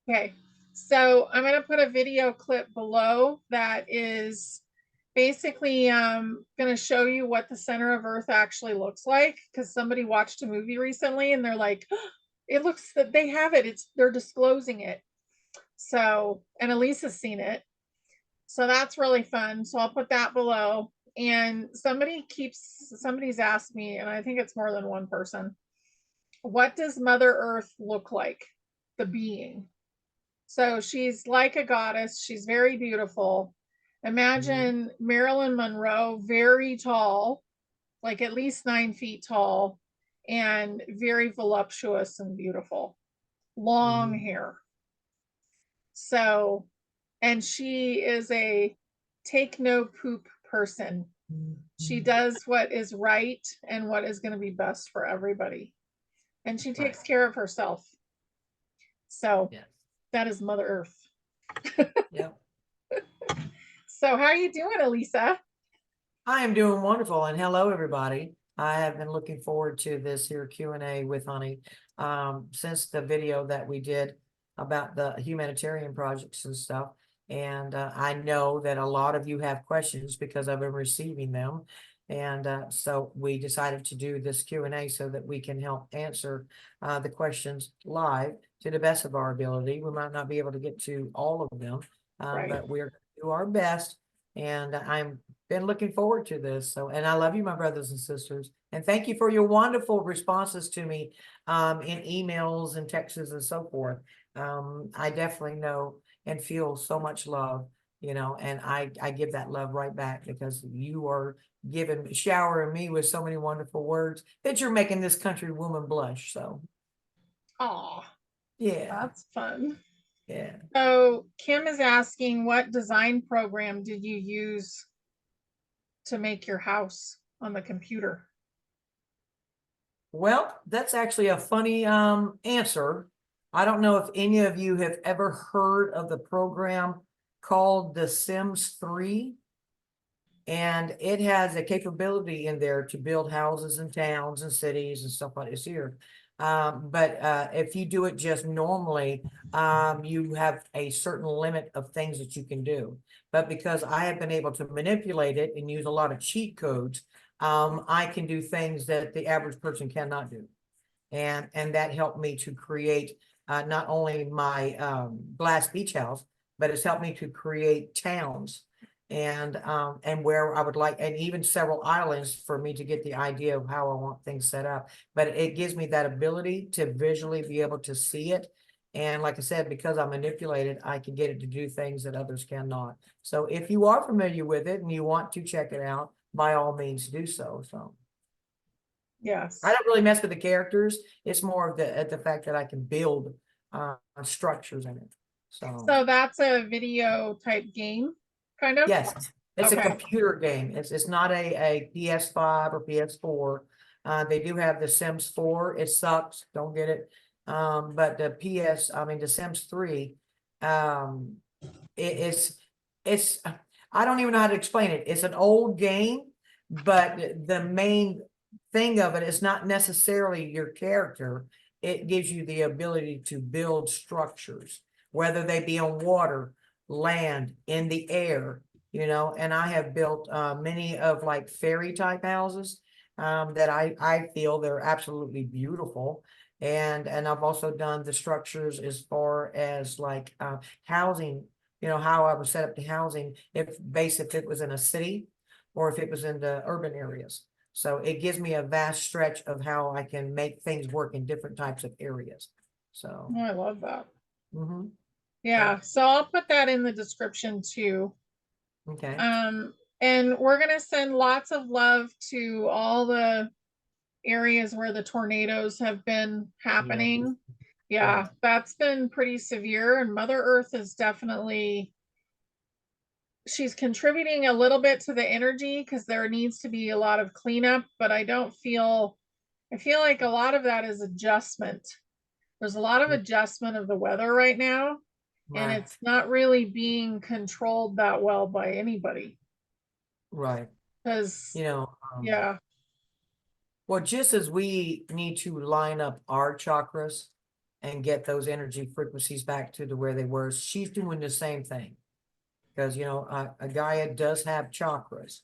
Okay, so I'm going to put a video clip below that is basically going to show you what the center of Earth actually looks like, because somebody watched a movie recently and they're like, it looks that they have it. They're disclosing it. So, and Elisa's seen it. So that's really fun. So I'll put that below. And somebody's asked me, and I think it's more than one person, what does Mother Earth look like? The being. So she's like a goddess. She's very beautiful. Imagine Marilyn Monroe, very tall, like at least 9 feet tall, and very voluptuous and beautiful, long hair. So, and she is a take no poop person. She does what is right and what is going to be best for everybody. And she takes care of herself. So that is Mother Earth. Yep. So how are you doing, Elisa? I am doing wonderful, and hello, everybody. I have been looking forward to this here Q&A with Honey since the video that we did about the humanitarian projects and stuff. And I know that a lot of you have questions because I've been receiving them. And so we decided to do this Q&A so that we can help answer the questions live to the best of our ability. We might not be able to get to all of them, but we're going to do our best. And I'm been looking forward to this. So, and I love you, my brothers and sisters. And thank you for your wonderful responses to me in emails and texts and so forth. I definitely know and feel so much love, and I give that love right back because you are showering me with so many wonderful words that you're making this country woman blush. So, Oh, yeah, that's fun. yeah. So Kim is asking, what design program did you use to make your house on the computer? Well, that's actually a funny answer. I don't know if any of you have ever heard of the program called The Sims 3. And it has a capability in there to build houses and towns and cities and stuff like this here. But if you do it just normally, you have a certain limit of things that you can do. But because I have been able to manipulate it and use a lot of cheat codes, I can do things that the average person cannot do. And that helped me to create not only my glass beach house, but it's helped me to create towns and where I would like, and even several islands for me to get the idea of how I want things set up. But it gives me that ability to visually be able to see it. And like I said, because I manipulate it, I can get it to do things that others cannot. So if you are familiar with it and you want to check it out, by all means do so. So Yes. I don't really mess with the characters. It's more of the fact that I can build structures in it. So that's a video type game, kind of? yes, it's a Okay. computer game. It's not a PS5 or PS4. They do have the Sims 4. It sucks. Don't get it. But the Sims 3, it's I don't even know how to explain it. It's an old game, but the main thing of it is not necessarily your character. It gives you the ability to build structures, whether they be on water, land, in the air, and I have built many of like fairy type houses that I feel they're absolutely beautiful. And I've also done the structures as far as like housing, how I would set up the housing if it was in a city or if it was in the urban areas. So it gives me a vast stretch of how I can make things work in different types of areas. So Oh, I love that. yeah. Yeah, so I'll put that in the description too. Okay. And we're gonna send lots of love to all the areas where the tornadoes have been happening. Yeah, that's been pretty severe, and Mother Earth is definitely, she's contributing a little bit to the energy because there needs to be a lot of cleanup, but I feel like a lot of that is adjustment. There's a lot of adjustment of the weather right now, and Right. it's not really being controlled that well by anybody. Right. Because, You know, yeah, well, just as we need to line up our chakras and get those energy frequencies back to where they were. She's doing the same thing. Because, you know, a Gaia does have chakras.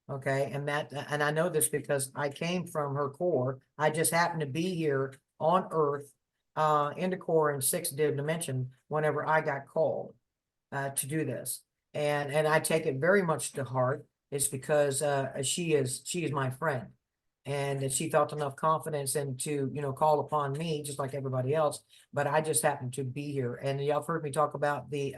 Okay. And I know this because I came from her core. I just happened to be here on Earth, in the core in 6th dimension whenever I got called to do this. And I take it very much to heart. It's because she is my friend. And she felt enough confidence and to, you know, call upon me just like everybody else. But I just happened to be here. And y'all heard me talk about the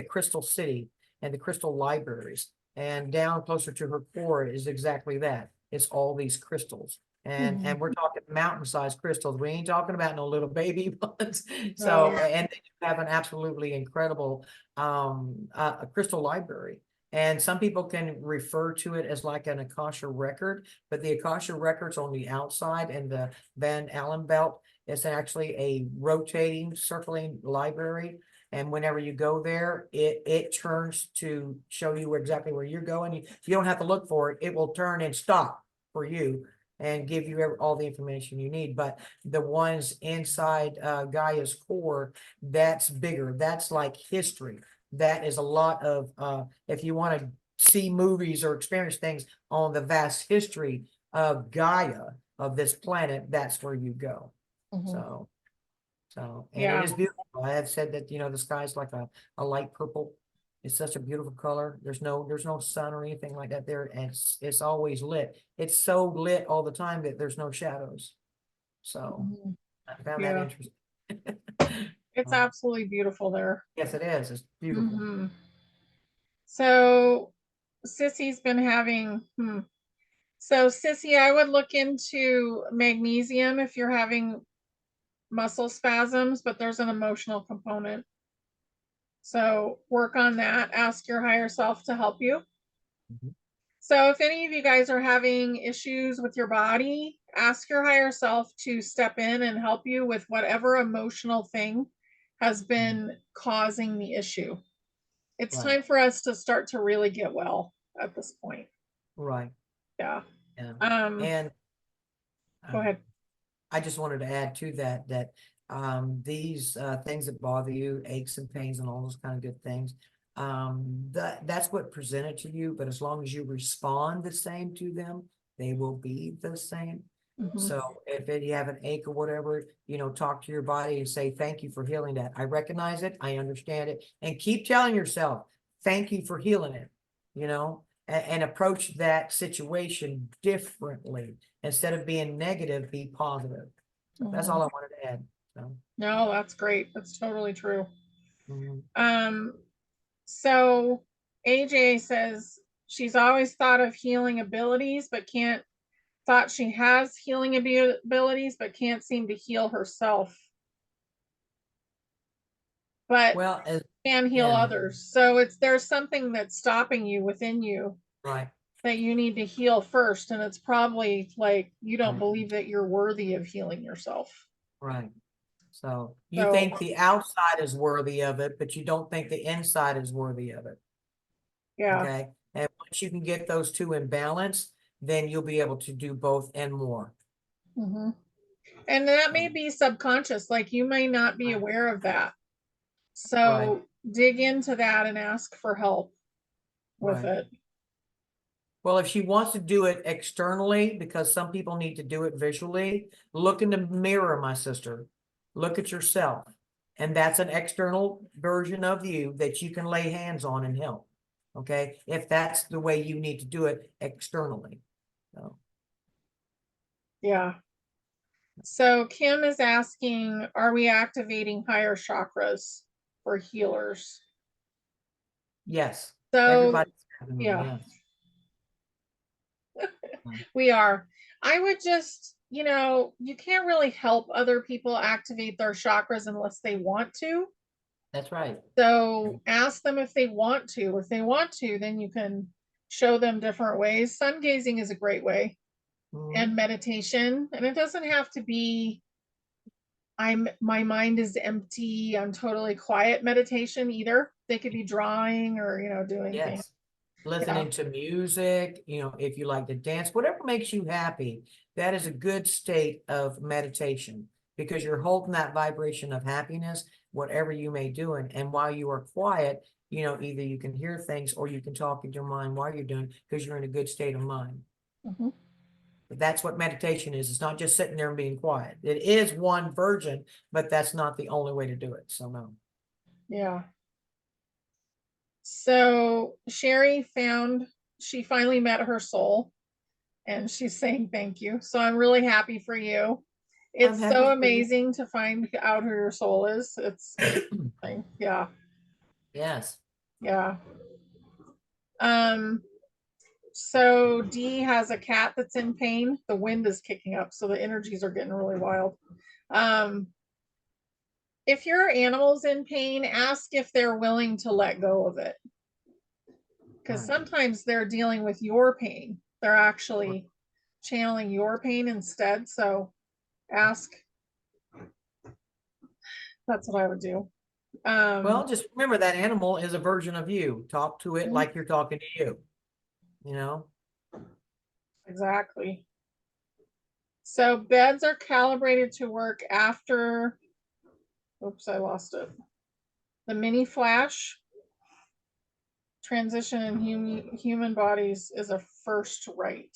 Crystal City and the crystal libraries. And down closer to her core is exactly that. It's all these crystals. And we're talking mountain-sized crystals. We ain't talking about no little baby ones. So, and they have an absolutely incredible a crystal library. And some people can refer to it as like an Akasha record, but the Akasha record's on the outside and the Van Allen belt. It's actually a rotating, circling library. And whenever you go there, it turns to show you exactly where you're going. You don't have to look for it. It will turn and stop for you and give you all the information you need. But the ones inside Gaia's core, that's bigger. That's like history. That is a lot of, if you want to see movies or experience things on the vast history of Gaia, of this planet, that's where you go. So, and it is beautiful. I have said that, you know, the sky's like a light purple. It's such a beautiful color. There's no sun or anything like that there. And it's always lit. It's so lit all the time that there's no shadows. So I found that interesting. It's absolutely beautiful there. Yes, it is. It's beautiful. So Sissy's been having, So Sissy, I would look into magnesium if you're having muscle spasms, but there's an emotional component. So work on that. Ask your higher self to help you. So if any of you guys are having issues with your body, ask your higher self to step in and help you with whatever emotional thing has been causing the issue. It's time for us to start to really get well at this point. Right. Yeah. And go ahead. I just wanted to add to that these things that bother you, aches and pains and all those kind of good things, that's what presented to you. But as long as you respond the same to them, they will be the same. So if you have an ache or whatever, you know, talk to your body and say, thank you for healing that. I recognize it. I understand it. And keep telling yourself, thank you for healing it, you know, and approach that situation differently. Instead of being negative, be positive. So that's all I wanted to add. So. No, that's great. That's totally true. So AJ says she's always thought of healing abilities, but thought she has healing abilities, but can't seem to heal herself. But can heal others. So there's something that's stopping you within you. Right. That you need to heal first. And it's probably like you don't believe that you're worthy of healing yourself. Right. So you think the outside is worthy of it, but you don't think the inside is worthy of it. Yeah. Okay. And once you can get those two in balance, then you'll be able to do both and more. And that may be subconscious, like you may not be aware of that. So dig into that and ask for help with it. Well, if she wants to do it externally, because some people need to do it visually, look in the mirror, my sister. Look at yourself. And that's an external version of you that you can lay hands on and help. Okay. If that's the way you need to do it externally. So. Yeah. So Kim is asking, are we activating higher chakras for healers? Yes. So everybody's we are. I would just, you know, you can't really help other people activate their chakras unless they want to. That's right. So ask them if they want to. If they want to, then you can show them different ways. Sun gazing is a great way. And meditation. And it doesn't have to be my mind is empty, I'm totally quiet meditation either. They could be drawing or, you know, doing things. Listening to music, you know, if you like to dance, whatever makes you happy, that is a good state of meditation. because you're holding that vibration of happiness, whatever you may do. And while you are quiet, you know, either you can hear things or you can talk in your mind while you're doing, because you're in a good state of mind. Mhm. That's what meditation is. It's not just sitting there and being quiet. It is one version, but that's not the only way to do it. So no. Yeah. So Sherry she finally met her soul, and she's saying thank you. So I'm really happy for you. I'm It's happy so for you. amazing to find out who your soul is. It's yeah, Yes. yeah. Um, so Dee has a cat that's in pain. The wind is kicking up, so the energies are getting really wild. Um, if your animal's in pain, ask if they're willing to let go of it. Because Right. sometimes they're dealing with your pain. They're actually channeling your pain instead. So ask. That's what I would do. Well, just remember that animal is a version of you. Talk to it like you're talking to you, you know? Exactly. So beds are calibrated to work after, oops, I lost it. The mini flash transition in human bodies is a first right.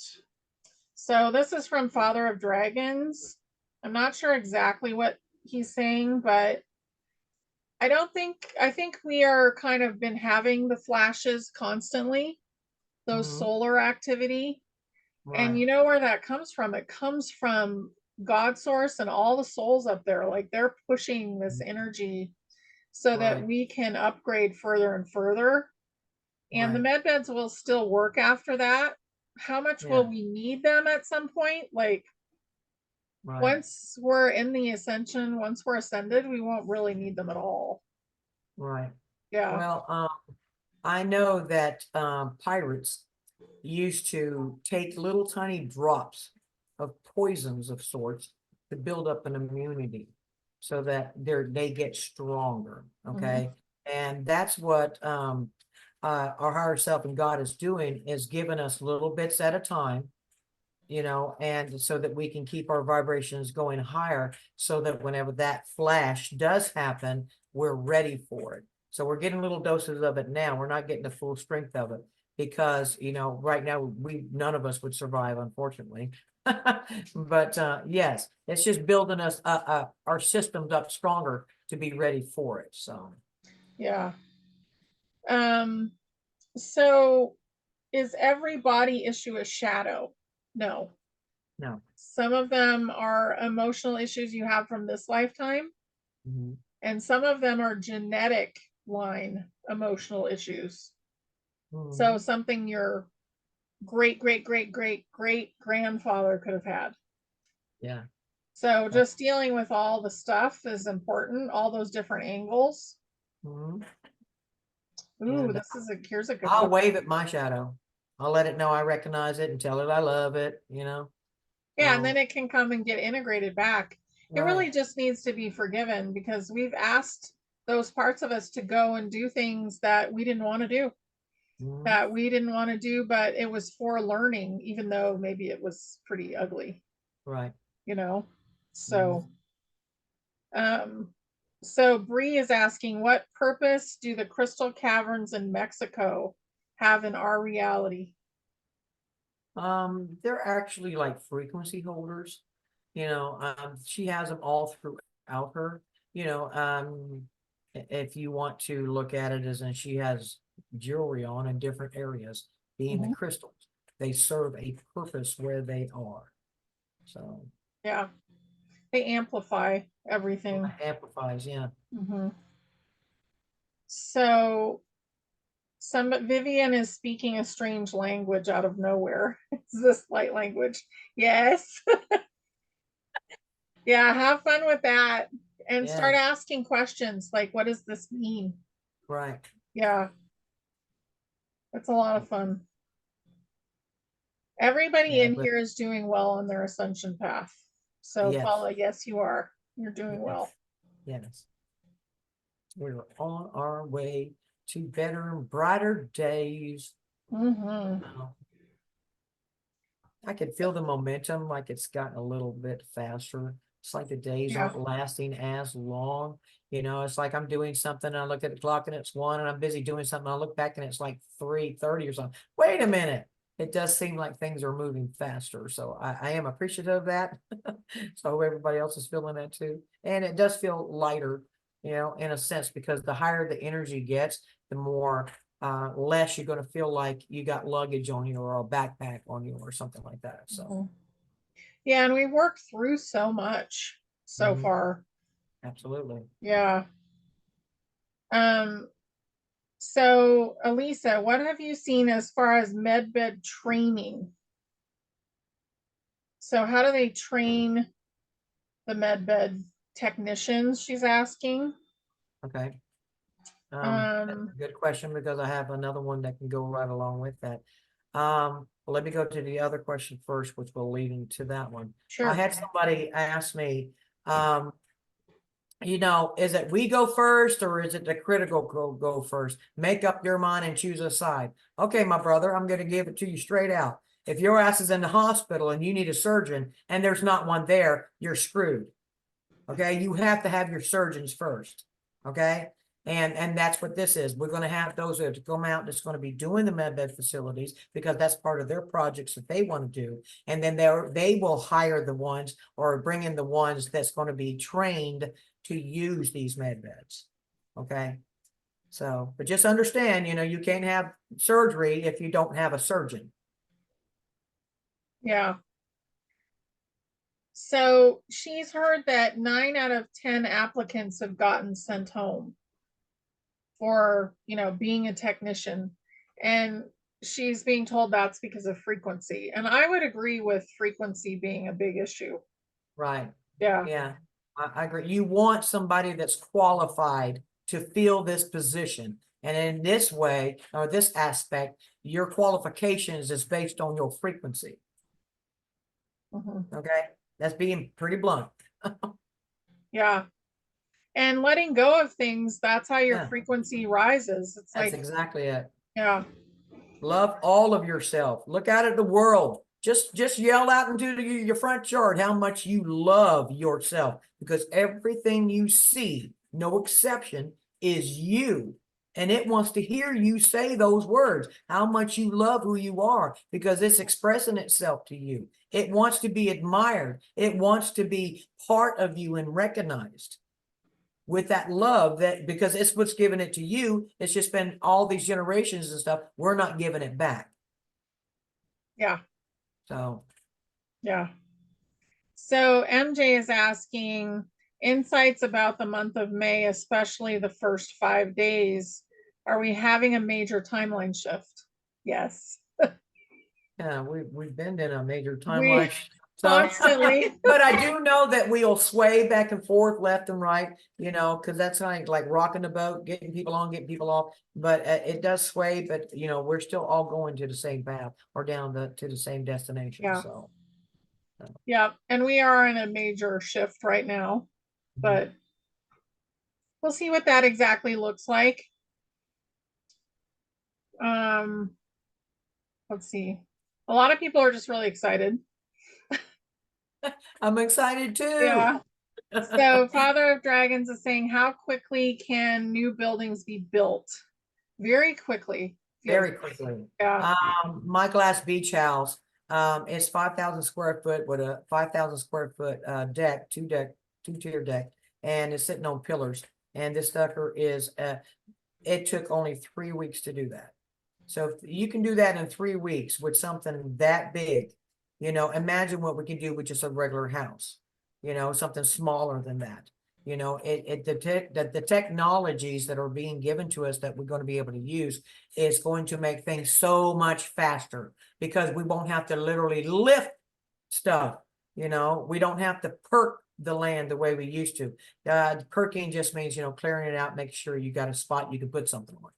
So this is from Father of Dragons. I'm not sure exactly what he's saying, but I think we are kind of been having the flashes constantly, those Mhm. solar activity. And Right. you know where that comes from? It comes from God source and all the souls up there. Like they're pushing this energy so that Right. we can upgrade further and further. And the Right. med beds will still work after that. How much will Yeah. we need them at some point? Like Right. once we're in the ascension, once we're ascended, we won't really need them at all. Right. Yeah. Well, I know that pirates used to take little tiny drops of poisons of sorts to build up an immunity so that they get stronger. Mhm. Okay. And that's what our higher self and God is doing, is giving us little bits at a time, you know, and so that we can keep our vibrations going higher so that whenever that flash does happen, we're ready for it. So we're getting little doses of it now. We're not getting the full strength of it because, you know, right now none of us would survive, unfortunately. But yes, it's just building us our systems up stronger to be ready for it. So Yeah. Um, so is every body issue a shadow? No. no. Some of them are emotional issues you have from this lifetime, Mhm. and some of them are genetic line emotional issues. So Mhm. something your great grandfather could have had. Yeah. So just dealing with all the stuff is important, all those different angles. Mhm. Ooh, And here's a good I'll one. wave at my shadow. I'll let it know I recognize it and tell it I love it, you know. Yeah, and then So, it can come and get integrated back. It right. really just needs to be forgiven because we've asked those parts of us to go and do things that we didn't want to do, Mhm. but it was for learning, even though maybe it was pretty ugly, Right. you know? Mhm. So, um, so Bree is asking, what purpose do the crystal caverns in Mexico have in our reality? They're actually like frequency holders. You know, she has them all throughout her. You know, if you want to look at it as in she has jewelry on in different areas, being the Mhm. crystals, they serve a purpose where they are. So Yeah, they amplify everything. amplifies, yeah. Mhm. So Vivian is speaking a strange language out of nowhere. It's this light language. Yes. Yeah, have fun with that and Yeah, start asking questions like, what does this mean? right. Yeah, it's a lot of fun. Everybody Yeah, in but here is doing well on their ascension path. So, yes, Paula, yes, you are. You're doing yes, well. yes. We're on our way to better and brighter days. Hmm. Uh, I could feel the momentum, like it's gotten a little bit faster. It's like the days Yeah. aren't lasting as long. You know, it's like I'm doing something and I look at the clock and it's 1 and I'm busy doing something. I look back and it's like 3:30 or something. Wait a minute. It does seem like things are moving faster. So I am appreciative of that. So I hope everybody else is feeling that too. And it does feel lighter, you know, in a sense, because the higher the energy gets, the more less you're going to feel like you got luggage on you or a backpack on you or something like that. So Mhm. Yeah, and we worked through so much so mhm, far. absolutely. Yeah. Um, so Elisa, what have you seen as far as medbed training? So how do they train the medbed technicians? She's asking. Okay. That's Um, a good question because I have another one that can go right along with that. Let me go to the other question first, which will lead into that one. I sure. had somebody ask me, um, you know, is it we go first or is it the critical go first? Make up your mind and choose a side. Okay, my brother, I'm going to give it to you straight out. If your ass is in the hospital and you need a surgeon and there's not one there, you're screwed. Okay, you have to have your surgeons first. Okay, and that's what this is. We're going to have those that come out that's going to be doing the medbed facilities because that's part of their projects that they want to do, and then they will hire the ones or bring in the ones that's going to be trained to use these medbeds. Okay, so but just understand, you know, you can't have surgery if you don't have a surgeon. Yeah. So she's heard that 9 out of 10 applicants have gotten sent home for, being a technician. And she's being told that's because of frequency. And I would agree with frequency being a big issue. Right. Yeah. Yeah, I agree. You want somebody that's qualified to fill this position. And in this way, or this aspect, your qualifications is based on your frequency. Mhm. Okay. That's being pretty blunt. Yeah. And letting go of things, that's how your Yeah, frequency rises. It's that's like, exactly it. yeah. Love all of yourself. Look out at the world. Just yell out into your front yard how much you love yourself because everything you see, no exception, is you. And it wants to hear you say those words, how much you love who you are, because it's expressing itself to you. It wants to be admired. It wants to be part of you and recognized with that love that because it's what's given it to you. It's just been all these generations and stuff. We're not giving it back. Yeah. So Yeah. So MJ is asking insights about the month of May, especially the first 5 days. Are we having a major timeline shift? Yes. yeah, we've been in a major We timeline. So, constantly. but I do know that we'll sway back and forth, left and right, you know, because that's like rocking the boat, getting people on, getting people off. But it does sway, but you know, we're still all going to the same path or down to the same destination. Yeah. So, Yeah. And we are in a major shift right now, but we'll see what that exactly looks like. Um, let's see. A lot of people are just really excited. I'm excited too. Yeah. So Father of Dragons is saying, how quickly can new buildings be built? Very quickly. Very quickly. Yeah. My glass beach house, is 5,000 square foot with a 5,000 square foot deck, two-tier deck, and it's sitting on pillars. And this sucker is it took only 3 weeks to do that. So if you can do that in 3 weeks with something that big, you know, imagine what we can do with just a regular house, you know, something smaller than that. You know, the technologies that are being given to us that we're going to be able to use is going to make things so much faster because we won't have to literally lift stuff. You know, we don't have to perk the land the way we used to. Perking just means, you know, clearing it out, making sure you got a spot you can put something on.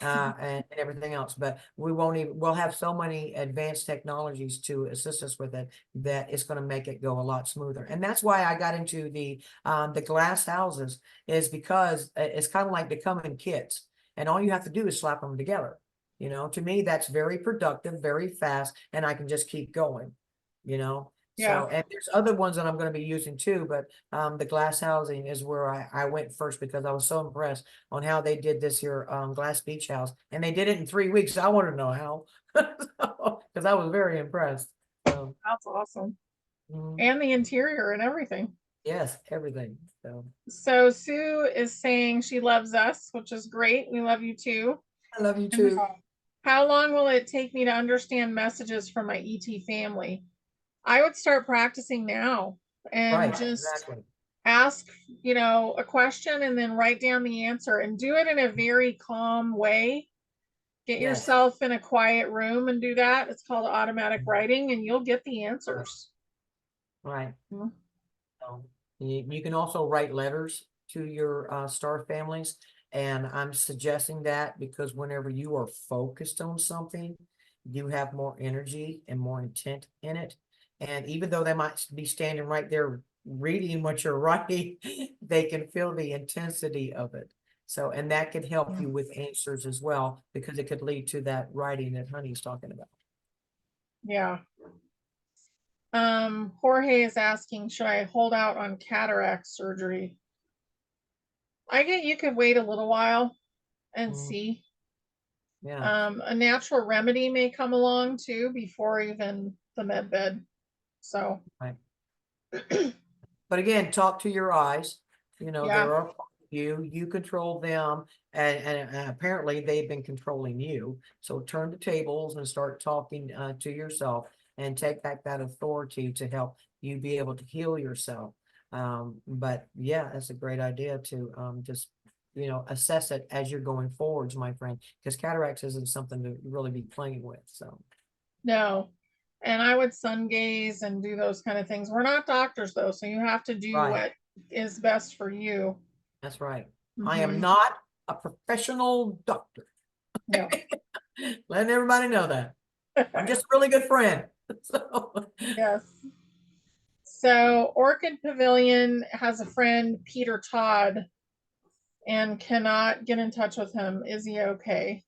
And everything else, but we'll have so many advanced technologies to assist us with it that it's going to make it go a lot smoother. And that's why I got into the glass houses is because it's kind of like they come in kits and all you have to do is slap them together. You know, to me, that's very productive, very fast, and I can just keep going, you know. So, and there's other ones that I'm going to be using too, but the glass housing is where I went first because I was so impressed on how they did this here glass beach house, and they did it in 3 weeks. I want to know how, because I was very impressed. So, That's awesome. mm, And the interior and everything. yes, everything. So Sue is saying she loves us, which is great. We love you too. I love you And too. how long will it take me to understand messages from my ET family? I would start practicing now and Right, just exactly. ask, a question and then write down the answer and do it in a very calm way. Get Yes. yourself in a quiet room and do that. It's called automatic writing, and you'll get the answers. Right. Mhm. You can also write letters to your star families. And I'm suggesting that because whenever you are focused on something, you have more energy and more intent in it. And even though they might be standing right there reading what you're writing, they can feel the intensity of it. So, and that could help you with answers as well, because it could lead to that writing that Honey's talking about. Yeah. Jorge is asking, should I hold out on cataract surgery? I get you could wait a little while and see. Yeah. A natural remedy may come along too before even the med bed. So, Right. But again, talk to your eyes. yeah, there are you control them, and apparently they've been controlling you. So turn the tables and start talking to yourself and take back that authority to help you be able to heal yourself. But yeah, that's a great idea to just assess it as you're going forwards, my friend, because cataracts isn't something to really be playing with. So no. And I would sun gaze and do those kind of things. We're not doctors though, so you have to do right, what is best for you. that's right. I am Mhm. not a professional doctor. No. Letting everybody know that. I'm just a really good friend. So, Yes. So Orchid Pavilion has a friend, Peter Todd, and cannot get in touch with him. Is he okay?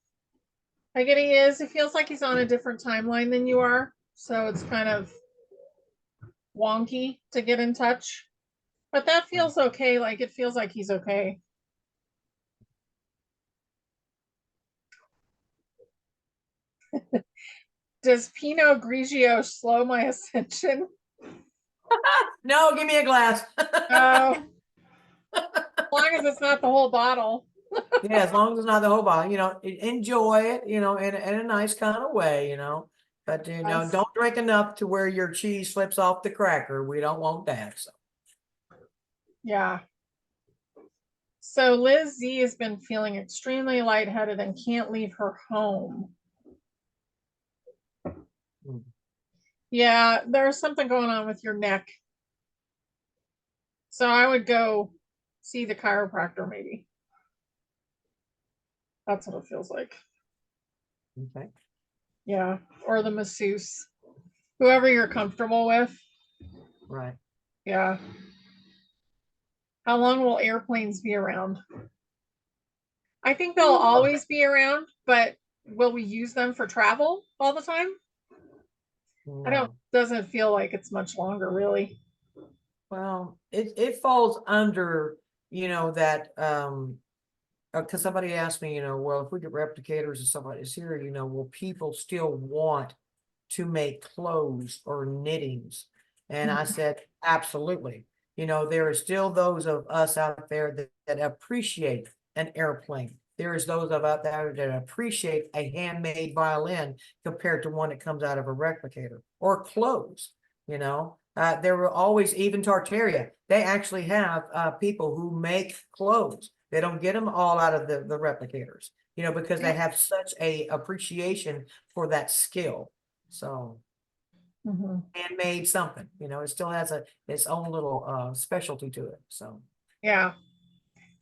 I get he is. It feels like he's on a different timeline than you are. So it's kind of wonky to get in touch. But that feels okay. Like it feels like he's okay. Does Pinot Grigio slow my ascension? no, give me a glass. Oh, as long as it's not the whole bottle. Yeah, as long as it's not the whole bottle, enjoy it, in a nice kind of way, but Yes. don't drink enough to where your cheese slips off the cracker. We don't want that. So. Yeah. So Liz Z has been feeling extremely lightheaded and can't leave her home. Yeah, there's something going on with your neck. So I would go see the chiropractor maybe. That's what it feels like. Okay. Yeah, or the masseuse. Whoever you're comfortable with. Right. Yeah. How long will airplanes be around? I think they'll always be around, but will we use them for travel all the time? I don't, No. doesn't feel like it's much longer really. Well, it falls under, that because somebody asked me, well, if we get replicators and stuff like this here, will people still want to make clothes or knittings? And I said, absolutely. There are still those of us out there that appreciate an airplane. There is those of out there that appreciate a handmade violin compared to one that comes out of a replicator or clothes. There were always, even Tartaria, they actually have people who make clothes. They don't get them all out of the replicators, because they have such a appreciation for that skill. So handmade something, it still has its own little specialty to it. So Yeah.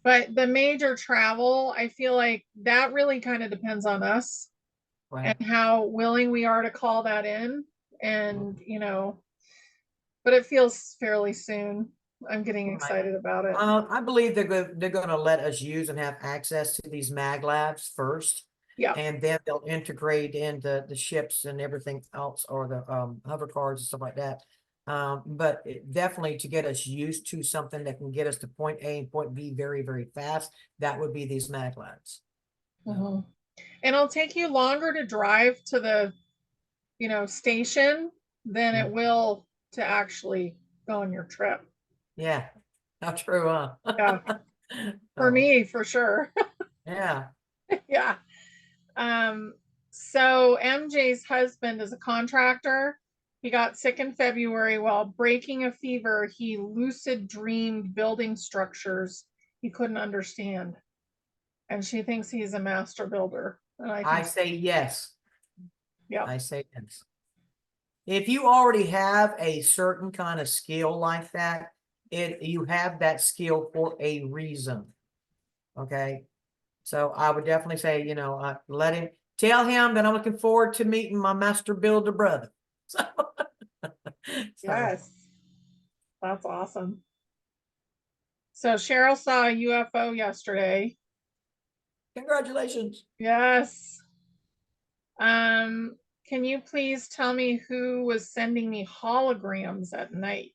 But the major travel, I feel like that really kind of depends on us right. and how willing we are to call that in. And, but it feels fairly soon. I'm getting Right. excited about it. I believe they're going to let us use and have access to these mag labs first. Yeah. And then they'll integrate into the ships and everything else, or the hover cars and stuff like that. But definitely to get us used to something that can get us to point A and point B very, very fast, that would be these maglens. Mhm. And it'll take you longer to drive to the, station than it will to actually go on your trip. Yeah, not true, huh? Yeah, for Oh, me, for sure. yeah. Yeah. So MJ's husband is a contractor. He got sick in February while breaking a fever. He lucid dreamed building structures he couldn't understand. And she thinks he's a master builder. And I say yes. yeah. I say yes. If you already have a certain kind of skill like that, you have that skill for a reason. Okay. So I would definitely say, let him tell him that I'm looking forward to meeting my master builder brother. So, Yes. That's awesome. So Cheryl saw a UFO yesterday. congratulations. Yes. Can you please tell me who was sending me holograms at night?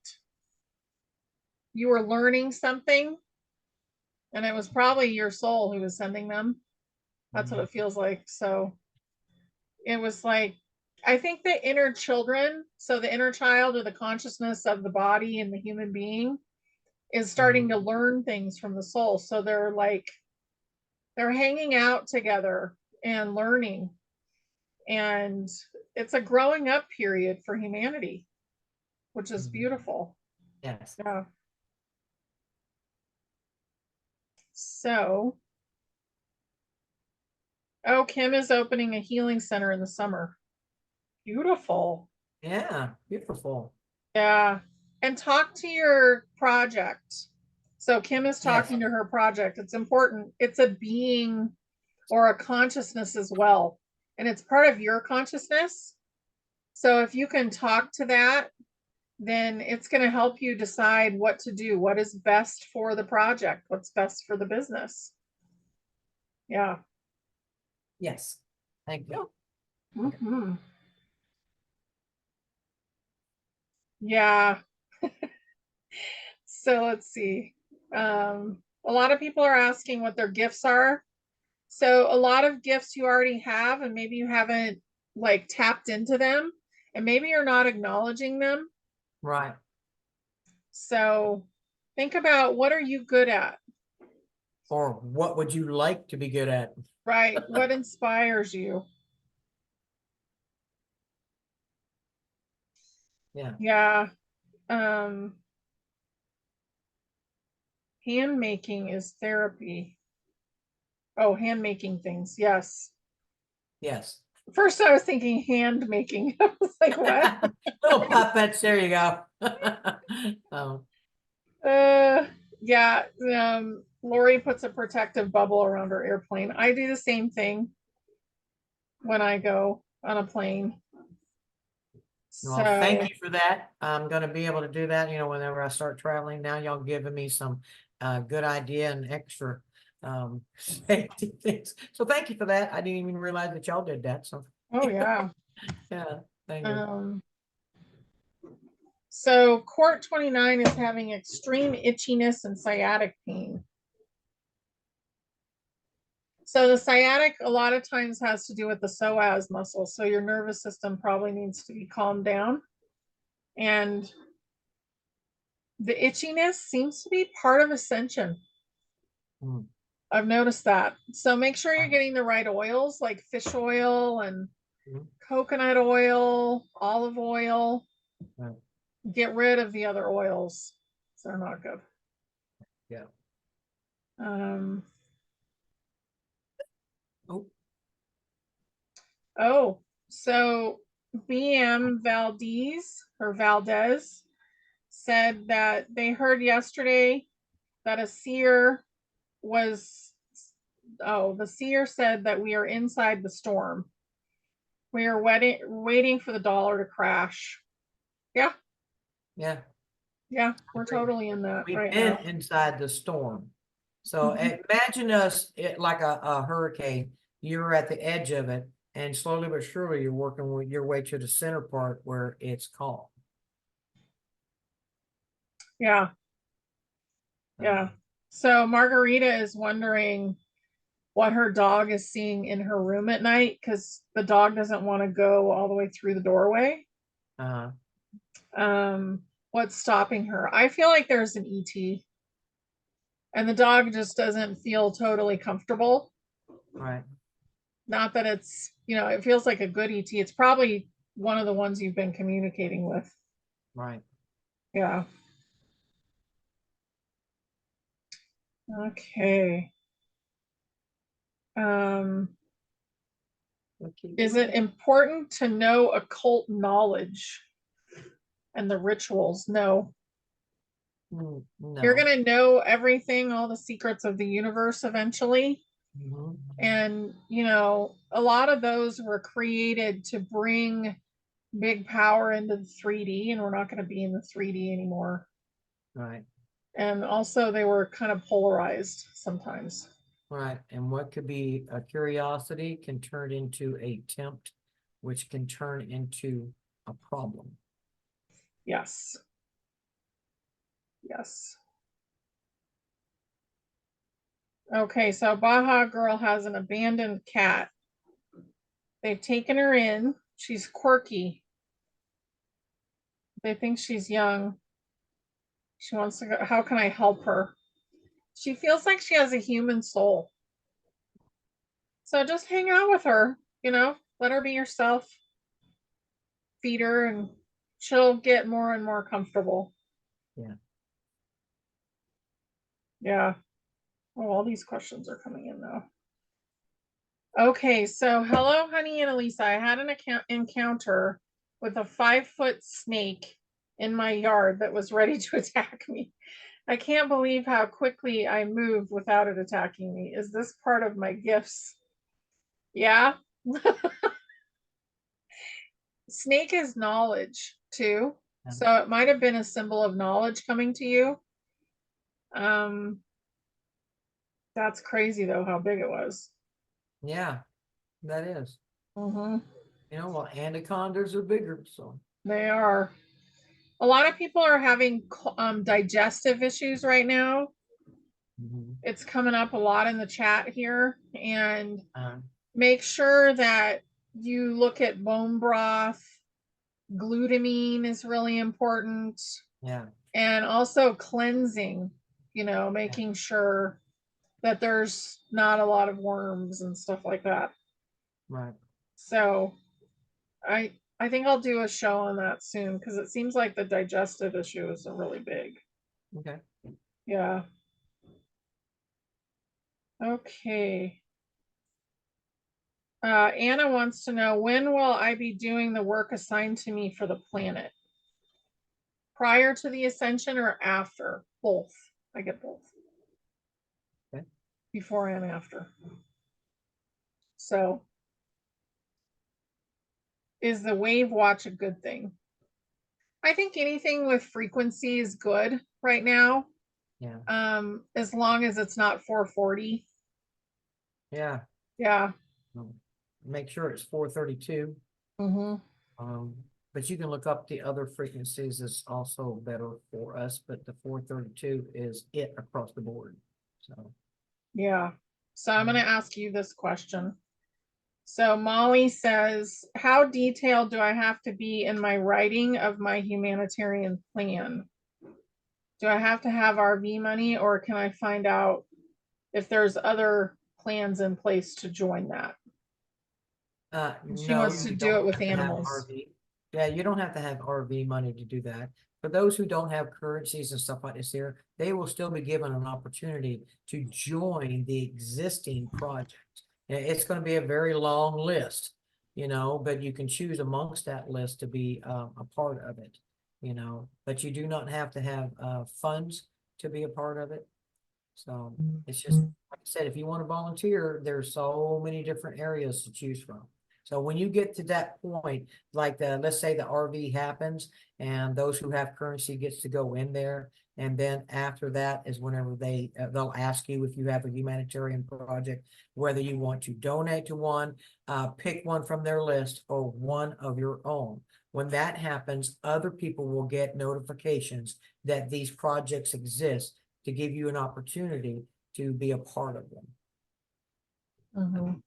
You were learning something, and it was probably your soul who was sending them. That's what it feels like. So it was like, I think the inner children, so the inner child or the consciousness of the body and the human being is starting to learn things from the soul. So they're hanging out together and learning. And it's a growing up period for humanity, which is beautiful. Yes. Yeah. So, oh, Kim is opening a healing center in the summer. Beautiful. Yeah. Beautiful. Yeah. And talk to your project. So, Kim is Yes. talking to her project. It's important. It's a being or a consciousness as well. And it's part of your consciousness. So, if you can talk to that, then it's going to help you decide what to do, what is best for the project, what's best for the business. Yeah. Yes. Thank you. Mm-hmm. Yeah. So let's see. A lot of people are asking what their gifts are. So a lot of gifts you already have, and maybe you haven't like tapped into them, and maybe you're not acknowledging them. Right. So think about, what are you good at? Or what would you like to be good at? Right? What inspires you? Yeah. Yeah. Um, Hand making is therapy. Oh, hand making things. Yes. Yes. First, I was thinking hand making. I was like, what? Little puppets. There you go. Oh, Uh, yeah. Lori puts a protective bubble around her airplane. I do the same thing when I go on a plane. well, So, thank you for that. I'm going to be able to do that, whenever I start traveling. Now y'all giving me some good idea and extra safety things. So thank you for that. I didn't even realize that y'all did that. So oh yeah. yeah, thank you. So Court 29 is having extreme itchiness and sciatic pain. So the sciatic a lot of times has to do with the psoas muscle. So your nervous system probably needs to be calmed down. And the itchiness seems to be part of ascension. I've noticed that. So make sure you're getting the right oils like fish oil and coconut oil, olive oil. Get rid of the other oils. They're not good. Yeah. Um, Oh, oh, so BM Valdez said that they heard yesterday that a seer was, the seer said that we are inside the storm. We are waiting for the dollar to crash. Yeah. yeah. Yeah, we're totally in that We've right been now. inside the storm. So imagine us like a hurricane. You're at the edge of it, and slowly but surely you're working with your way to the center part where it's calm. Yeah. Yeah. So Margarita is wondering what her dog is seeing in her room at night because the dog doesn't want to go all the way through the doorway. Uh, What's stopping her? I feel like there's an ET and the dog just doesn't feel totally comfortable. right. Not that it's, it feels like a good ET. It's probably one of the ones you've been communicating with. Right. Yeah. Okay. Um, Okay. is it important to know occult knowledge and the rituals? No. You're No. going to know everything, all the secrets of the universe eventually. Mhm. And, a lot of those were created to bring big power into the 3D, and we're not going to be in the 3D anymore. Right. And also, they were kind of polarized sometimes. Right. And what could be a curiosity can turn into a tempt, which can turn into a problem. Yes. Yes. Okay, so Baja Girl has an abandoned cat. They've taken her in. She's quirky. They think she's young. She wants to go. How can I help her? She feels like she has a human soul. So just hang out with her, let her be herself, feed her, and she'll get more and more comfortable. Yeah. Yeah. Oh, all these questions are coming in though. Okay, so hello, honey and Elisa. I had an encounter with a 5-foot snake in my yard that was ready to attack me. I can't believe how quickly I moved without it attacking me. Is this part of my gifts? Yeah. Snake is knowledge too. So it might have been a symbol of knowledge coming to you. That's crazy though, how big it was. Yeah, that is. Mm-hmm. Well, anacondas are bigger, so. They are. A lot of people are having digestive issues right now. Mhm. It's coming up a lot in the chat here. And Uh, make sure that you look at bone broth. Glutamine is really important. yeah. And also cleansing, making sure that there's not a lot of worms and stuff like that. Right. So I think I'll do a show on that soon because it seems like the digestive issue is really big. Okay. Yeah. Okay. Anna wants to know, when will I be doing the work assigned to me for the planet? Prior to the ascension or after? Both. I get both. Okay. Before and after. So, is the wave watch a good thing? I think anything with frequency is good right now. Yeah. As long as it's not 440. Yeah. Yeah. Make sure it's 432. Mm-hmm. But you can look up the other frequencies. It's also better for us, but the 432 is it across the board. So Yeah. So I'm going to ask you this question. So Molly says, how detailed do I have to be in my writing of my humanitarian plan? Do I have to have RV money, or can I find out if there's other plans in place to join that? She no, wants to you do don't it with have to have animals. RV. Yeah, you don't have to have RV money to do that. For those who don't have currencies and stuff like this here, they will still be given an opportunity to join the existing project. It's going to be a very long list, but you can choose amongst that list to be a part of it, but you do not have to have funds to be a part of it. So it's just, like I said, if you want to volunteer, there's so many different areas to choose from. So when you get to that point, like let's say the RV happens and those who have currency gets to go in there. And then after that is whenever they'll ask you if you have a humanitarian project, whether you want to donate to one, pick one from their list or one of your own. When that happens, other people will get notifications that these projects exist to give you an opportunity to be a part of them. Mhm.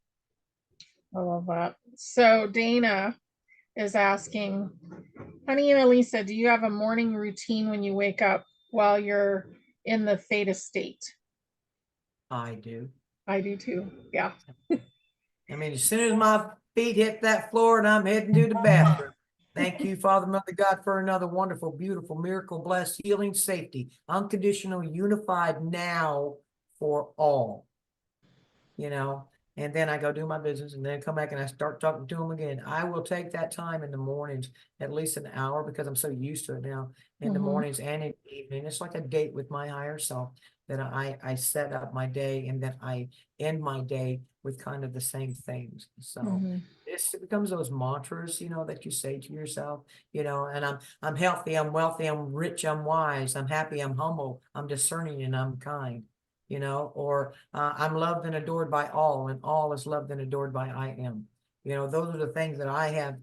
I love that. So Dana is asking, Honey and Elisa, do you have a morning routine when you wake up while you're in the theta state? I do. I do too. Yeah. I mean, as soon as my feet hit that floor and I'm heading to the bathroom, thank you, Father, Mother God, for another wonderful, beautiful, miracle, blessed, healing, safety, unconditional, unified now for all. And then I go do my business and then come back and I start talking to them again. I will take that time in the mornings, at least an hour, because I'm so used to it now in the mornings and in the evening. It's like a date with my higher self that I set up my day and then I end my day with kind of the same things. So it becomes those mantras, that you say to yourself, and I'm healthy, I'm wealthy, I'm rich, I'm wise, I'm happy, I'm humble, I'm discerning, and I'm kind. Or I'm loved and adored by all, and all is loved and adored by I am. Those are the things that I have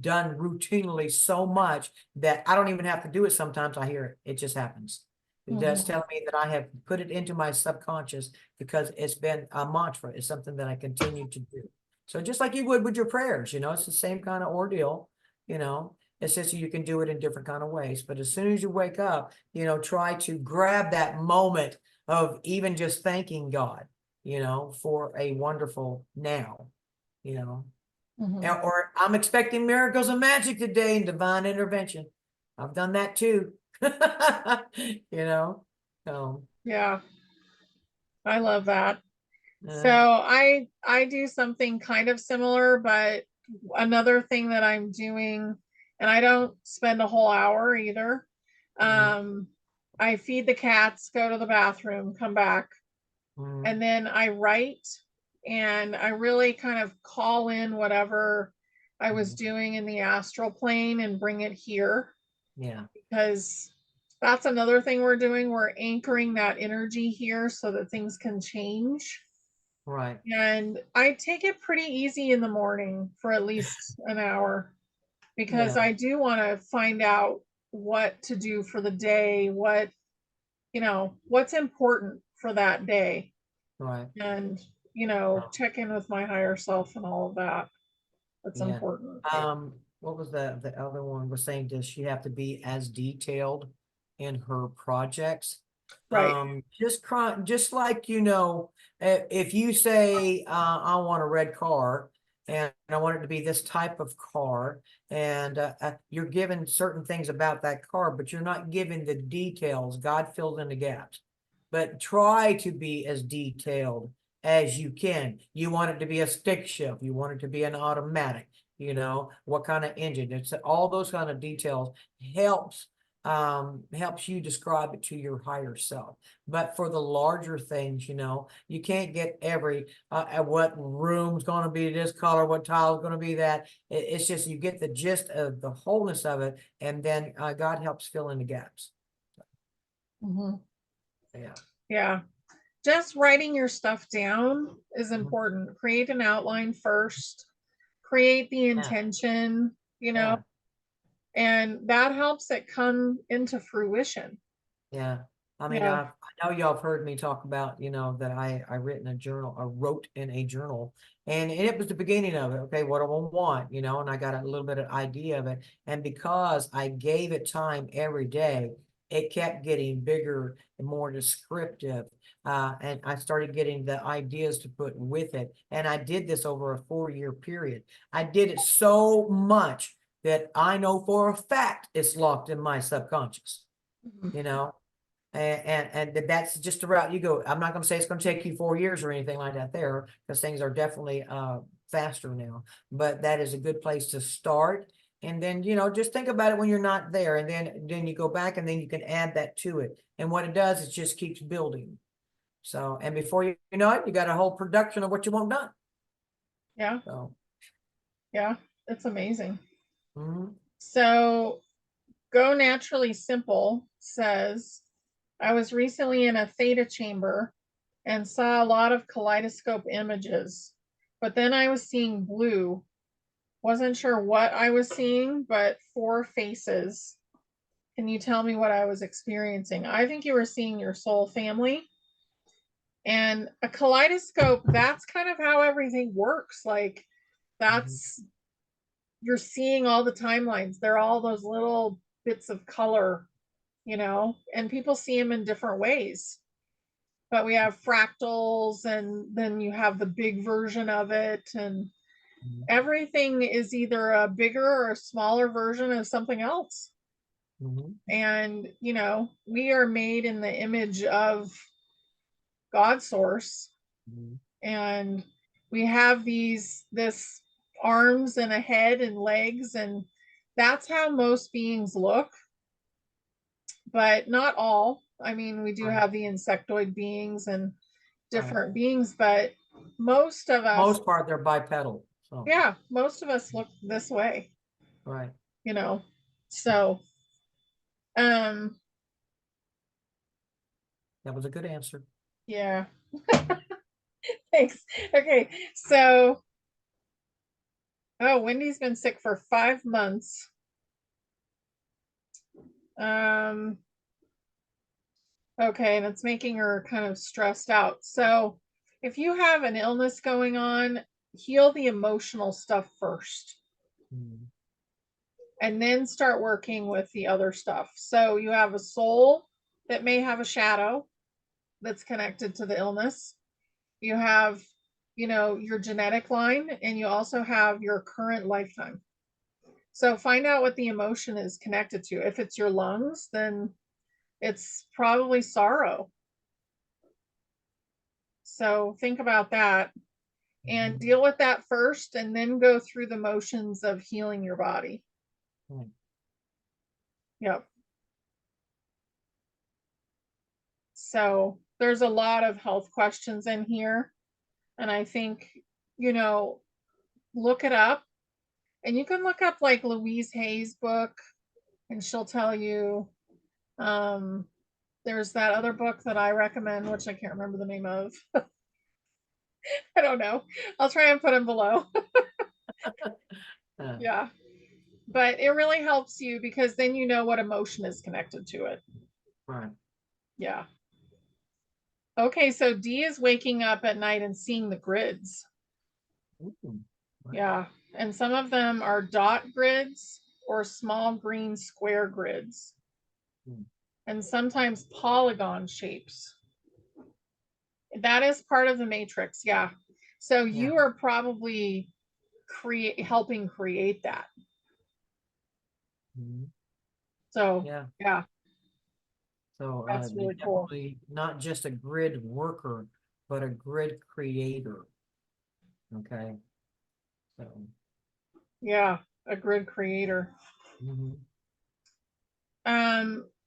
done routinely so much that I don't even have to do it sometimes. I hear it. It just happens. It does tell me that I have put it into my subconscious because it's been a mantra. It's something that I continue to do. So just like you would with your prayers, it's the same kind of ordeal, It's just you can do it in different kind of ways. But as soon as you wake up, try to grab that moment of even just thanking God, for a wonderful now, or I'm expecting miracles and magic today and divine intervention. I've done that too, so. Yeah. I love that. So uh, I do something kind of similar, but another thing that I'm doing, and I don't spend a whole hour either. mm, I feed the cats, go to the bathroom, come back, mm, and then I write and I really kind of call in whatever I was mm, doing in the astral plane and bring it here, yeah, because that's another thing we're doing. We're anchoring that energy here so that things can change. right, And I take it pretty easy in the morning for at least an hour, because yeah, I do want to find out what to do for the day, what's important for that day, right, and, oh, check in with my higher self and all of that. That's yeah. important. What was the other one was saying? Does she have to be as detailed in her projects? Right. Just like, if you say, I want a red car and I want it to be this type of car, and you're given certain things about that car, but you're not given the details. God fills in the gaps, but try to be as detailed as you can. You want it to be a stick shift. You want it to be an automatic, what kind of engine. It's all those kind of details helps you describe it to your higher self. But for the larger things, you can't get every what room's going to be this color, what tile is going to be that. It's just you get the gist of the wholeness of it, and then God helps fill in the gaps. Mhm. Yeah. Yeah. Just writing your stuff down is Mhm. important. Create an outline first, create the Yeah. intention, Yeah. and that helps it come into fruition. Yeah. I mean, Yeah. I know y'all have heard me talk about, that I wrote in a journal, and it was the beginning of it. Okay, what do I want, and I got a little bit of idea of it. And because I gave it time every day, it kept getting bigger and more descriptive. And I started getting the ideas to put with it. And I did this over a 4-year period. I did it so much that I know for a fact it's locked in my subconscious, Mhm. you know and that's just the route you go. I'm not going to say it's going to take you 4 years or anything like that there, because things are definitely faster now, but that is a good place to start. And then just think about it when you're not there, and then you go back and then you can add that to it, and what it does is just keeps building. So, and before you know it, you got a whole production of what you want done. Yeah. So Yeah. It's amazing. mhm. So, Go Naturally Simple says, I was recently in a theta chamber and saw a lot of kaleidoscope images, but then I was seeing blue. Wasn't sure what I was seeing, but 4 faces. Can you tell me what I was experiencing? I think you were seeing your soul family. And a kaleidoscope, that's kind of how everything works. Like, that's, you're seeing all the timelines. They're all those little bits of color, and people see them in different ways. But we have fractals, and then you have the big version of it. And everything is either a bigger or a smaller version of something else. And, we are made in the image of God source. And we have this arms and a head and legs, and that's how most beings look, but not all. I mean, we do have the insectoid beings and different beings, but most of us, Most part, they're bipedal. So yeah, most of us look this way, right. So, That was a good answer. yeah. Thanks. Okay, so, oh, Wendy's been sick for 5 months. Okay, and it's making her kind of stressed out. So if you have an illness going on, heal the emotional stuff first. And then start working with the other stuff. So you have a soul that may have a shadow that's connected to the illness. You have, your genetic line, and you also have your current lifetime. So find out what the emotion is connected to. If it's your lungs, then it's probably sorrow. So think about that and deal with that first, and then go through the motions of healing your body. Yep. So there's a lot of health questions in here. And I think, look it up. And you can look up like Louise Hay's book, and she'll tell you. There's that other book that I recommend, which I can't remember the name of. I don't know. I'll try and put them below. Yeah. But it really helps you, because then you know what emotion is connected to it. Right. Yeah. Okay, so D is waking up at night and seeing the grids. Right. Yeah. And some of them are dot grids or small green square grids. And sometimes polygon shapes. That is part of the matrix. Yeah. So you are probably helping create that. So yeah. So that's really cool. Not just a grid worker, but a grid creator. Okay. So yeah, a grid creator.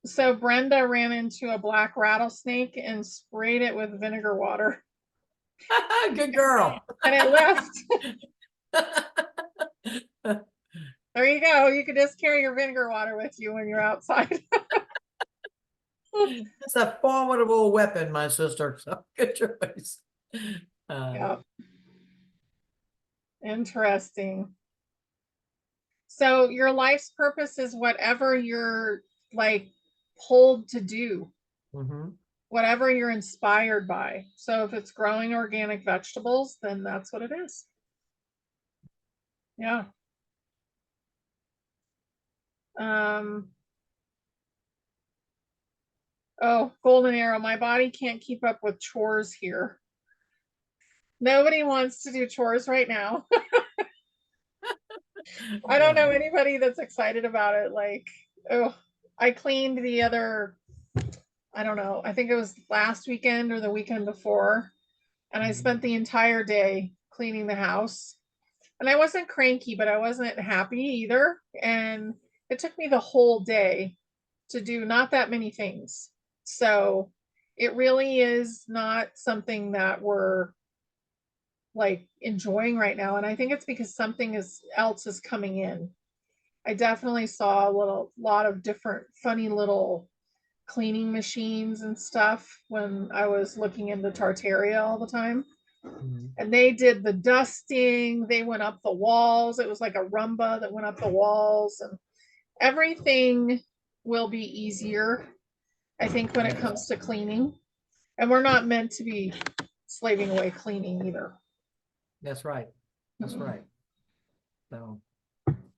So Brenda ran into a black rattlesnake and sprayed it with vinegar water. Good girl. And it left. There you go. You could just carry your vinegar water with you when you're outside. It's a formidable weapon, my sister. So good choice. Yeah. Interesting. So your life's purpose is whatever you're like pulled to do, whatever you're inspired by. So if it's growing organic vegetables, then that's what it is. Yeah. Oh, golden arrow. My body can't keep up with chores here. Nobody wants to do chores right now. I don't know anybody that's excited about it. Like, oh, I cleaned I don't know, I think it was last weekend or the weekend before. And I spent the entire day cleaning the house. And I wasn't cranky, but I wasn't happy either. And it took me the whole day to do not that many things. So it really is not something that we're like enjoying right now. And I think it's because something else is coming in. I definitely saw a lot of different funny little cleaning machines and stuff when I was looking into Tartaria all the time. And they did the dusting. They went up the walls. It was like a Roomba that went up the walls, and everything will be easier, I think, when it comes to cleaning. And we're not meant to be slaving away cleaning either. That's right. That's right. So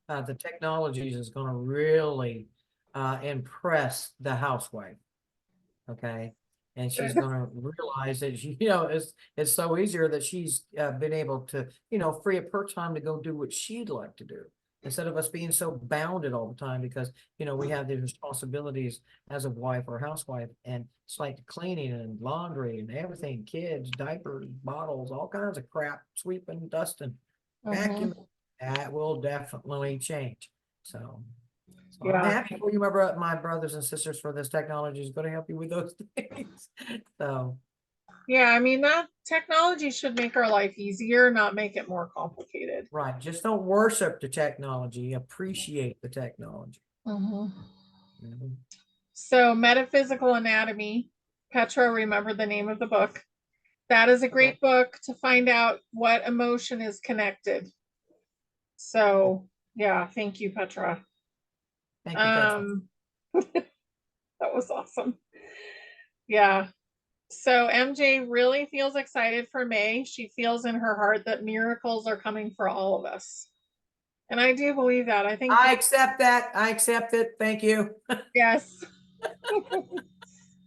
the technologies is going to really impress the housewife. Okay. And she's going to realize that she, it's so easier that she's been able to, free up her time to go do what she'd like to do instead of us being so bounded all the time because, we have these responsibilities as a wife or housewife, and it's like cleaning and laundry and everything, kids, diapers, bottles, all kinds of crap, sweeping, dusting, vacuuming. That will definitely change. So I'm happy for you, my brothers and sisters, for this technology is going to help you with those things. So yeah, I mean, that technology should make our life easier, not make it more complicated. right, just don't worship the technology, appreciate the technology. So Metaphysical Anatomy, Petra, remember the name of the book. That is a great book to find out what emotion is connected. So yeah, thank you, Petra. Thank you, Petra. That was awesome. Yeah. So MJ really feels excited for May. She feels in her heart that miracles are coming for all of us. And I do believe that. I think I accept that. I accept it. Thank you. yes.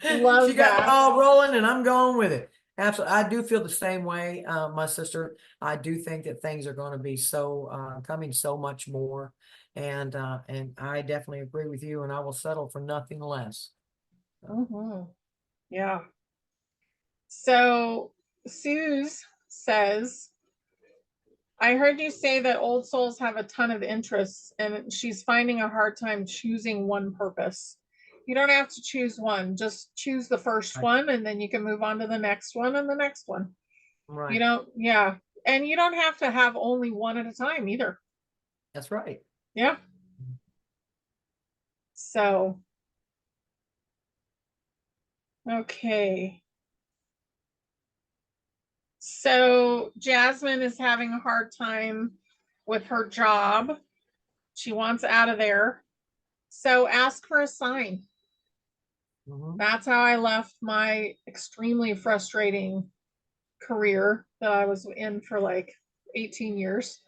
Love she got that. the ball rolling and I'm going with it. Absolutely. I do feel the same way, my sister. I do think that things are going to be so coming so much more. And I definitely agree with you, and I will settle for nothing less. Yeah. So Suze says, I heard you say that old souls have a ton of interests and she's finding a hard time choosing one purpose. You don't have to choose one, just choose the first one and then you can move on to the next one and the next one. Right. You don't, yeah. And you don't have to have only one at a time either. That's right. Yeah. So, okay. So Jasmine is having a hard time with her job. She wants out of there. So ask for a sign. That's how I left my extremely frustrating career that I was in for like 18 years.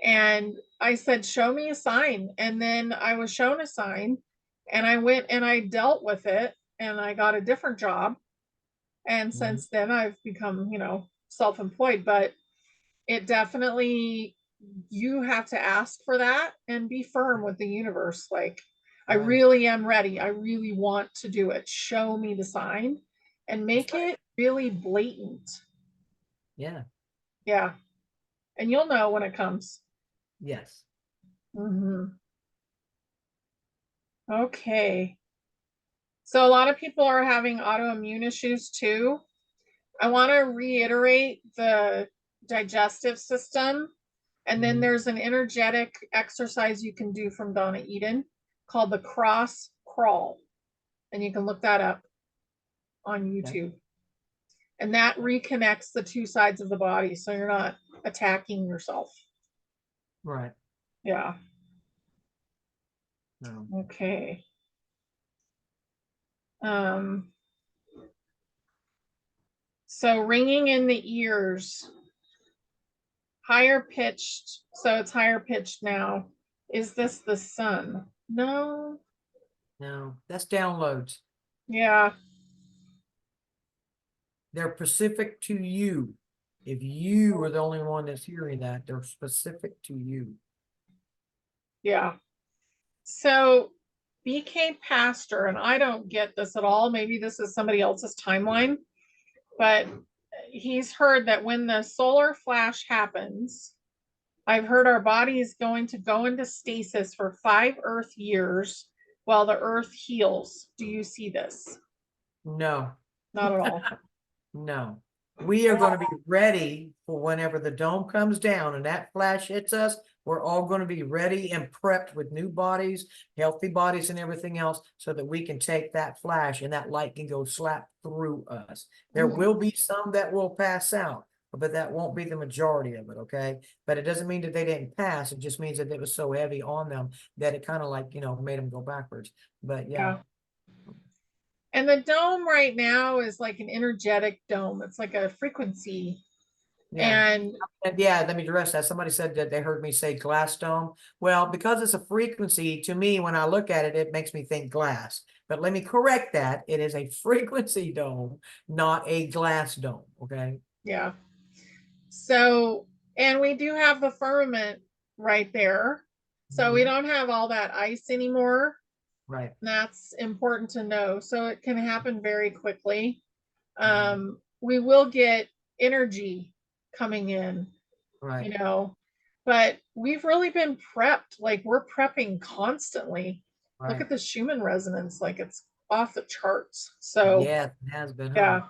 And I said, show me a sign. And then I was shown a sign and I went and I dealt with it and I got a different job. And since then I've become, self-employed, but it definitely, you have to ask for that and be firm with the universe. Like, I really am ready. I really want to do it. Show me the sign and make it really blatant. Yeah. Yeah. And you'll know when it comes. Yes. Okay. So a lot of people are having autoimmune issues too. I want to reiterate the digestive system. And then there's an energetic exercise you can do from Donna Eden called the cross crawl. And you can look that up on YouTube. And that reconnects the two sides of the body. So you're not attacking yourself. Right. Yeah. No. Okay. So ringing in the ears, higher pitched. So it's higher pitched now. Is this the sun? No. No, that's downloads. Yeah. They're specific to you. If you are the only one that's hearing that, they're specific to you. Yeah. So BK Pastor, and I don't get this at all. Maybe this is somebody else's timeline, but he's heard that when the solar flash happens, I've heard our body is going to go into stasis for 5 Earth years while the Earth heals. Do you see this? No. Not at all. No. We are going to be ready for whenever the dome comes down and that flash hits us. We're all going to be ready and prepped with new bodies, healthy bodies and everything else so that we can take that flash and that light can go slap through us. There will be some that will pass out, but that won't be the majority of it, okay? But it doesn't mean that they didn't pass. It just means that it was so heavy on them that it kind of like, made them go backwards. But yeah. Yeah. And the dome right now is like an energetic dome. It's like a frequency. Yeah. And Yeah, let me address that. Somebody said that they heard me say glass dome. Well, because it's a frequency, to me, when I look at it, it makes me think glass. But let me correct that. It is a frequency dome, not a glass dome. Okay. yeah. So, and we do have the firmament right there. So we don't have all that ice anymore. Right. And that's important to know. So it can happen very quickly. We will get energy coming in, Right. but we've really been prepped. Like we're prepping constantly. Look Right. at the Schumann resonance, like it's off the charts. So Yeah, it has been, huh? yeah.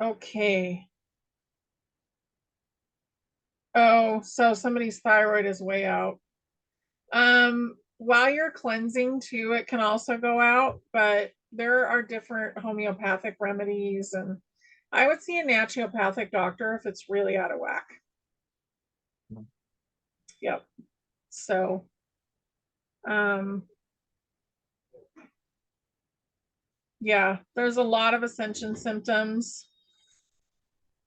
Okay. Oh, so somebody's thyroid is way out. While you're cleansing too, it can also go out, but there are different homeopathic remedies, and I would see a naturopathic doctor if it's really out of whack. Yep. So, um, yeah, there's a lot of ascension symptoms.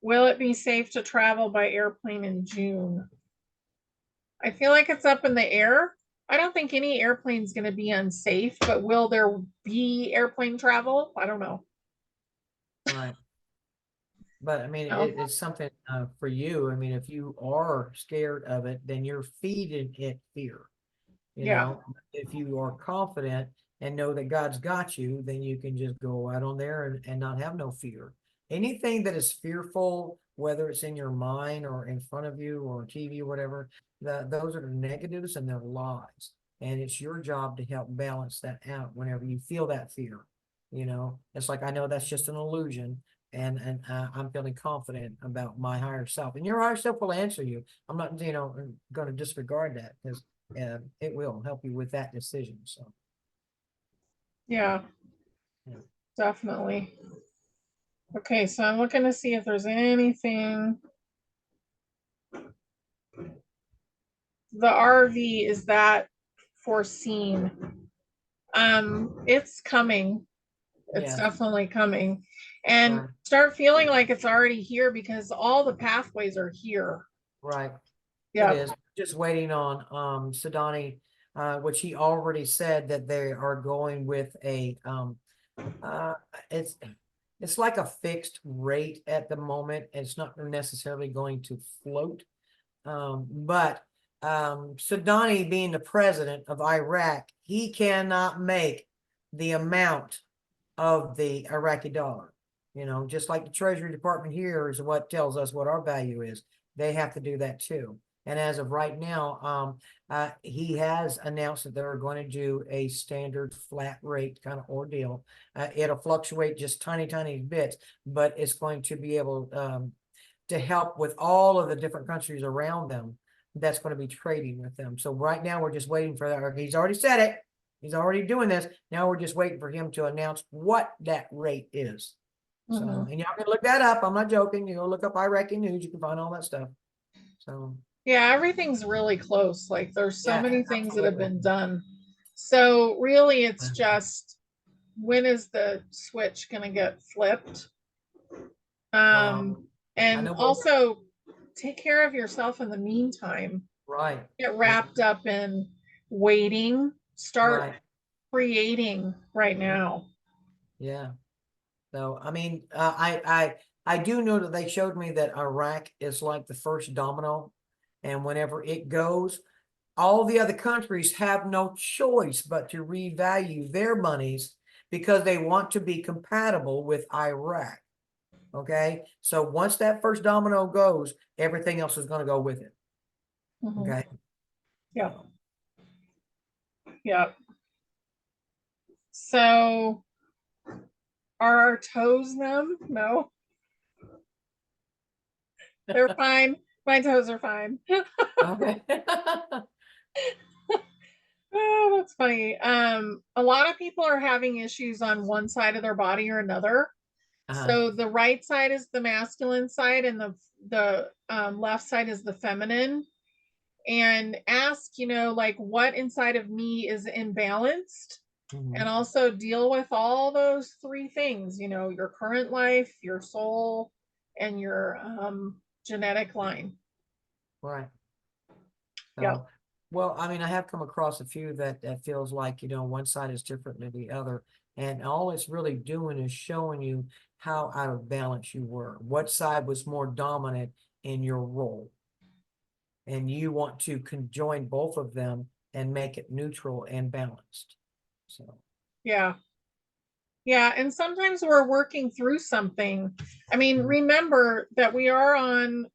Will it be safe to travel by airplane in June? I feel like it's up in the air. I don't think any airplane is going to be unsafe, but will there be airplane travel? I don't know. Right. But I mean, No. it's something for you. I mean, if you are scared of it, then you're feeding it fear. Yeah. If you are confident and know that God's got you, then you can just go out on there and not have no fear. Anything that is fearful, whether it's in your mind or in front of you or TV or whatever, those are the negatives and they're lies. And it's your job to help balance that out whenever you feel that fear. It's like, I know that's just an illusion, and I'm feeling confident about my higher self, and your higher self will answer you. I'm not, going to disregard that, because it will help you with that decision. So, Yeah, yeah. definitely. Okay, so I'm looking to see if there's anything. The RV, is that foreseen? It's coming. It's Yeah, definitely coming. And right, start feeling like it's already here because all the pathways are here. right. It Yeah. is just waiting on Sadani, which he already said that they are going with a uh it's it's like a fixed rate at the moment. It's not necessarily going to float. But Sadani, being the president of Iraq, he cannot make the amount of the Iraqi dollar. Just like the Treasury Department here is what tells us what our value is. They have to do that too. And as of right now, he has announced that they're going to do a standard flat rate kind of ordeal. It'll fluctuate just tiny, tiny bits, but it's going to be able to help with all of the different countries around them that's going to be trading with them. So right now we're just waiting for that. He's already said it. He's already doing this. Now we're just waiting for him to announce what that rate is. So, and y'all can look that up. I'm not joking. Look up Iraqi news. You can find all that stuff. So, Yeah, everything's really close. Like there's so yeah, many things that have absolutely. been done. So really it's just when is the switch going to get flipped? Well, I And know what, also take care of yourself in the meantime. right. Get Yeah, wrapped up in waiting. Start right. creating right now. Yeah. So, I mean, I do know that they showed me that Iraq is like the first domino, and whenever it goes, all the other countries have no choice but to revalue their monies because they want to be compatible with Iraq. Okay. So once that first domino goes, everything else is going to go with it. Okay. Yeah. Yeah. So are our toes numb? No, they're fine. My toes are fine. Okay. Oh, that's funny. A lot of people are having issues on one side of their body or another. So the right side is the masculine side, and the left side is the feminine. And ask, like, what inside of me is imbalanced, Mhm. and also deal with all those three things, your current life, your soul, and your genetic line. Right. Yep. So, well, I mean, I have come across a few that feels like, one side is different than the other. And all it's really doing is showing you how out of balance you were. What side was more dominant in your role. And you want to conjoin both of them and make it neutral and balanced. So, Yeah. Yeah, and sometimes we're working through something. I mean, remember that we are on,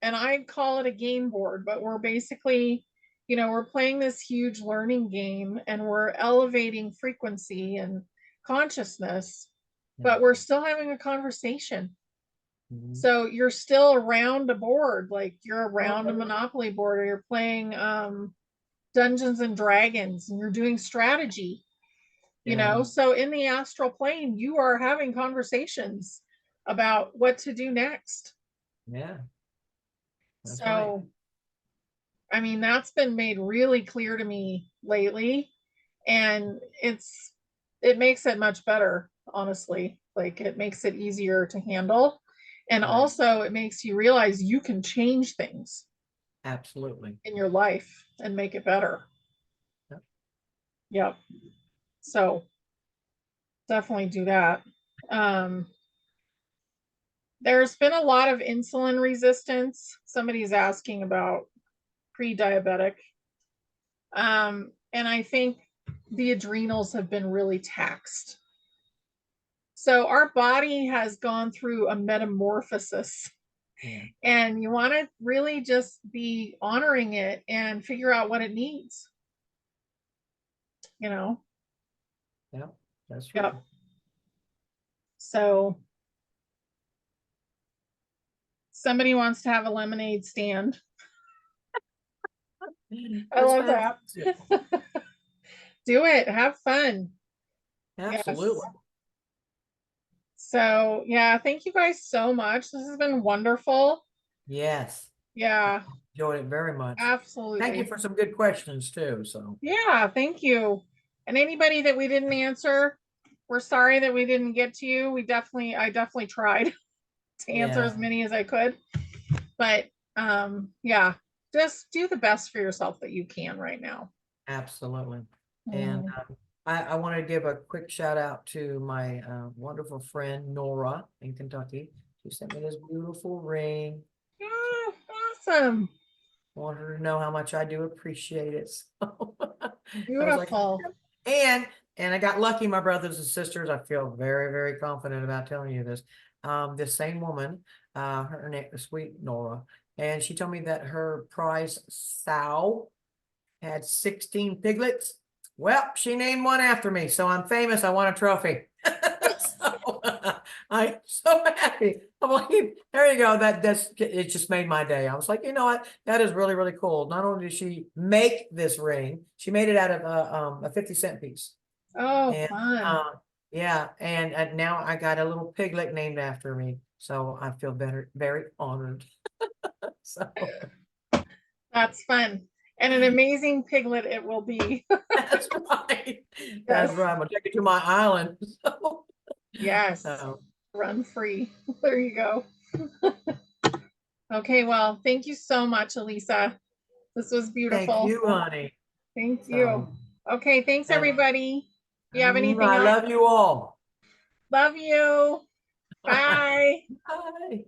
and I call it a game board, but we're basically, we're playing this huge learning game, and we're elevating frequency and consciousness, but we're still having a conversation. mhm. So you're still around a board, like you're around a Okay. Monopoly board, or you're playing Dungeons and Dragons, and you're doing strategy. Yeah. So in the astral plane, you are having conversations about what to do next. Yeah. That's right. So, I mean, that's been made really clear to me lately, and it makes it much better, honestly. Like, it makes it easier to handle, and Right. also it makes you realize you can change things Absolutely. in your life and make it better. Yep. Yep. So definitely do that. um There's been a lot of insulin resistance. Somebody's asking about pre-diabetic. And I think the adrenals have been really taxed. So our body has gone through a metamorphosis, Yeah. and you want to really just be honoring it and figure out what it needs, you know? Yeah. That's right. Yep. So somebody wants to have a lemonade stand. I That's love that. fantastic. Do it. Have fun. Yes. Absolutely. So, yeah, thank you guys so much. This has been wonderful. Yes. I Yeah, enjoyed it very much. Thank you absolutely. for some good questions too. So, Yeah, thank you. And anybody that we didn't answer, we're sorry that we didn't get to you. I definitely tried to answer yeah, as many as I could. But yeah, just do the best for yourself that you can right now. absolutely. And Mhm. I want to give a quick shout out to my wonderful friend Nora in Kentucky. She sent me this beautiful ring. Yeah, awesome. Want her to know how much I do appreciate it. So I was like, Beautiful. and and I got lucky, my brothers and sisters. I feel very, very confident about telling you this. This same woman, her name is Sweet Nora, and she told me that her prize sow had 16 piglets. Well, she named one after me, so I'm famous. I won a trophy. So I'm so happy. I'm like, there you go. That's it. Just made my day. I was like, you know what? That is really, really cool. Not only did she make this ring, she made it out of a 50-cent piece. Oh, And fun. yeah, and now I got a little piglet named after me. So I feel better, very honored. So That's fun. And an amazing piglet it will be. that's right. That's Yes. right. I'm gonna take it to my island. Yes. So, Run free. There you go. Okay, well, thank you so much, Elisa. This was thank beautiful. you, honey. Thank you. So, Okay, thanks and everybody. You have anything I else? love you all. Love you. Bye. Bye.